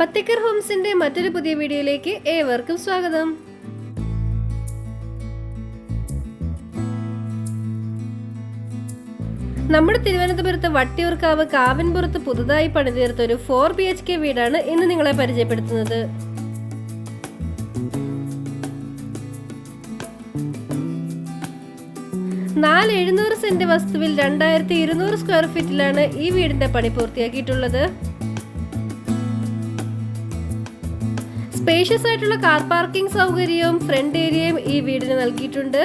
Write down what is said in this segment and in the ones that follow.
പത്തേക്കർ ഹോംസിന്റെ മറ്റൊരു പുതിയ വീഡിയോയിലേക്ക് ഏവർക്കും സ്വാഗതം. നമ്മുടെ തിരുവനന്തപുരത്ത് വട്ടിയൂർക്കാവ് കാവൻപുറത്ത് പുതുതായി പണിതീർത്ത ഒരു 4 BHK വീടാണ് ഇന്ന് നിങ്ങളെ പരിചയപ്പെടുത്തുന്നത്. നാല് 700 സെന്റ് വസ്തുവിൽ 2200 സ്ക്വയർ ഫീറ്റിലാണ് ഈ വീടിന്റെ പണി പൂർത്തിയാക്കിയിട്ടുള്ളത്. സ്പേഷ്യസ് ആയിട്ടുള്ള കാർ പാർക്കിംഗ് സൗകര്യവും ഫ്രണ്ട് ഏരിയയും ഈ വീടിന് നൽകിയിട്ടുണ്ട്.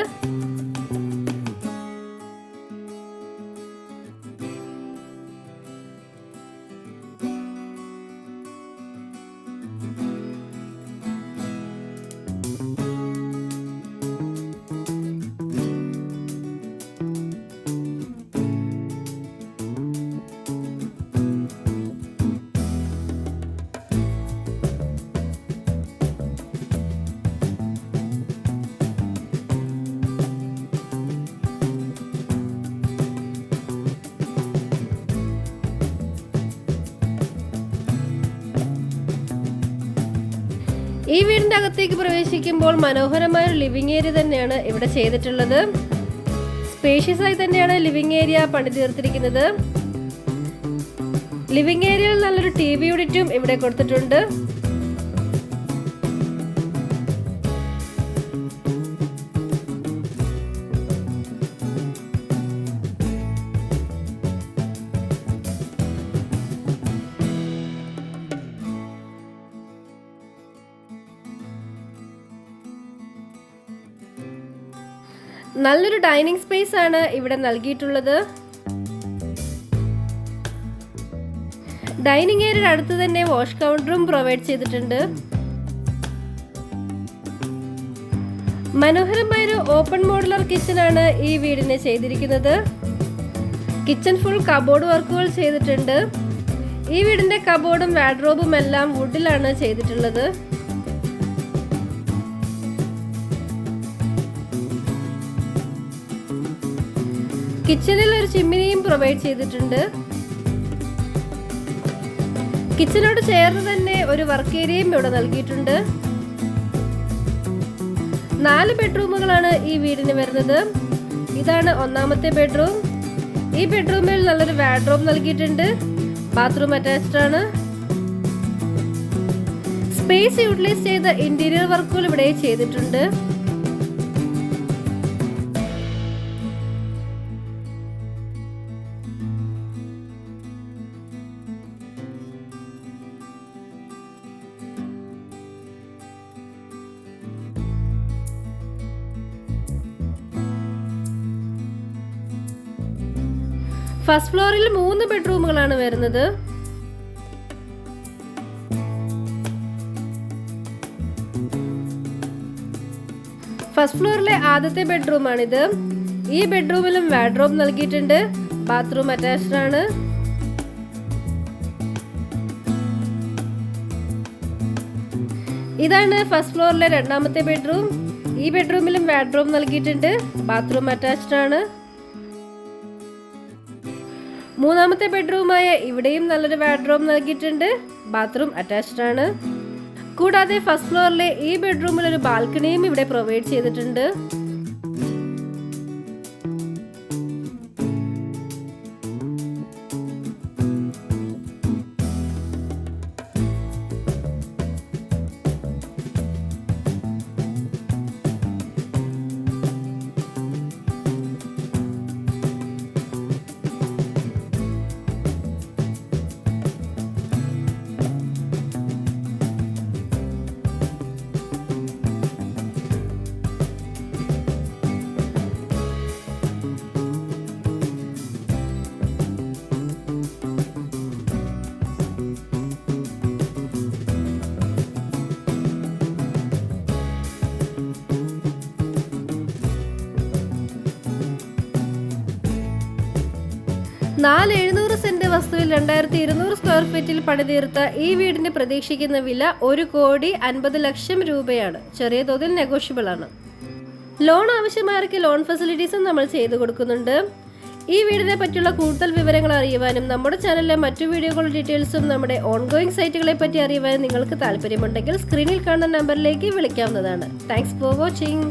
ഈ വീടിന്റെ അകത്തേക്ക് പ്രവേശിക്കുമ്പോൾ മനോഹരമായ ഒരു ലിവിംഗ് ഏരിയ തന്നെയാണ് ഇവിടെ ചെയ്തിട്ടുള്ളത്. സ്പേഷ്യസ് ആയി തന്നെയാണ് ലിവിംഗ് ഏരിയ പണിതീർത്തിരിക്കുന്നത്. ലിവിംഗ് ഏരിയയിൽ നല്ലൊരു TV യൂണിറ്റും ഇവിടെ കൊടുത്തിട്ടുണ്ട്. നല്ലൊരു ഡൈനിങ് സ്പേസ് ആണ് ഇവിടെ നൽകിയിട്ടുള്ളത്. ഡൈനിങ് ഏരിയയുടെ അടുത്ത് തന്നെ വാഷ് കൗണ്ടറും പ്രൊവൈഡ് ചെയ്തിട്ടുണ്ട്. മനോഹരമായൊരു ഓപ്പൺ മോഡുലർ കിച്ചൺ ആണ് ഈ വീടിന് ചെയ്തിരിക്കുന്നത്. കിച്ചൺ ഫുൾ കബോർഡ് വർക്കുകൾ ചെയ്തിട്ടുണ്ട്. ഈ വീടിന്റെ കബോർഡും വാർഡ്രോബും എല്ലാം വുഡിലാണ് ചെയ്തിട്ടുള്ളത്. കിച്ചണിൽ ഒരു ചിമ്മിനിയും പ്രൊവൈഡ് ചെയ്തിട്ടുണ്ട്. കിച്ചണോട് ചേർന്ന് തന്നെ ഒരു വർക്ക് ഏരിയയും ഇവിടെ നൽകിയിട്ടുണ്ട്. 4 ബെഡ്റൂമുകളാണ് ഈ വീടിന് വരുന്നത്. ഇതാണ് ഒന്നാമത്തെ ബെഡ്റൂം. ഈ ബെഡ്റൂമിൽ നല്ലൊരു വാർഡ്രോബ് നൽകിയിട്ടുണ്ട്. ബാത്റൂം അറ്റാച്ച്ഡ് ആണ്. സ്പേസ് യൂട്ടിലൈസ് ചെയ്ത ഇന്റീരിയർ വർക്കുകൾ ഇവിടെ ചെയ്തിട്ടുണ്ട്. ഫസ്റ്റ് ഫ്ലോറിൽ 3 ബെഡ്റൂമുകളാണ് വരുന്നത്. ഫസ്റ്റ് ഫ്ലോറിലെ ആദ്യത്തെ ബെഡ്റൂമാണിത്. ഈ ബെഡ്റൂമിലും വാർഡ്രോബ് നൽകിയിട്ടുണ്ട്. ബാത്റൂം അറ്റാച്ച്ഡ് ആണ്. ഇതാണ് ഫസ്റ്റ് ഫ്ലോറിലെ രണ്ടാമത്തെ ബെഡ്റൂം. ഈ ബെഡ്റൂമിലും വാർഡ്രോബ് നൽകിയിട്ടുണ്ട്. ബാത്റൂം അറ്റാച്ച്ഡ് ആണ്. മൂന്നാമത്തെ ബെഡ്റൂമായ ഇവിടെയും നല്ലൊരു വാർഡ്രോബ് നൽകിയിട്ടുണ്ട്. ബാത്റൂം അറ്റാച്ച്ഡ് ആണ്. കൂടാതെ ഫസ്റ്റ് ഫ്ലോറിലെ ഈ ബെഡ്റൂമിൽ ഒരു ബാൽക്കണിയും ഇവിടെ പ്രൊവൈഡ് ചെയ്തിട്ടുണ്ട്. നാല് 700 സെന്റ് വസ്തുവിൽ 2200 സ്ക്വയർ ഫീറ്റിൽ പണിതീർത്ത ഈ വീടിന് പ്രതീക്ഷിക്കുന്ന വില 1,50,00,000 രൂപയാണ്. ചെറിയ തോതിൽ നെഗോഷ്യബിൾ ആണ്. ലോൺ ആവശ്യമായവർക്ക് ലോൺ ഫെസിലിറ്റീസും നമ്മൾ ചെയ്തു കൊടുക്കുന്നുണ്ട്. ഈ വീടിനെ പറ്റിയുള്ള കൂടുതൽ വിവരങ്ങൾ അറിയുവാനും നമ്മുടെ ചാനലിലെ മറ്റു വീഡിയോകളുടെ ഡീറ്റെയിൽസും നമ്മുടെ ഓൺഗോയിങ് സൈറ്റുകളെ പറ്റി അറിയുവാനും നിങ്ങൾക്ക് താല്പര്യമുണ്ടെങ്കിൽ സ്ക്രീനിൽ കാണുന്ന നമ്പറിലേക്ക് വിളിക്കാവുന്നതാണ്. Thanks for watching.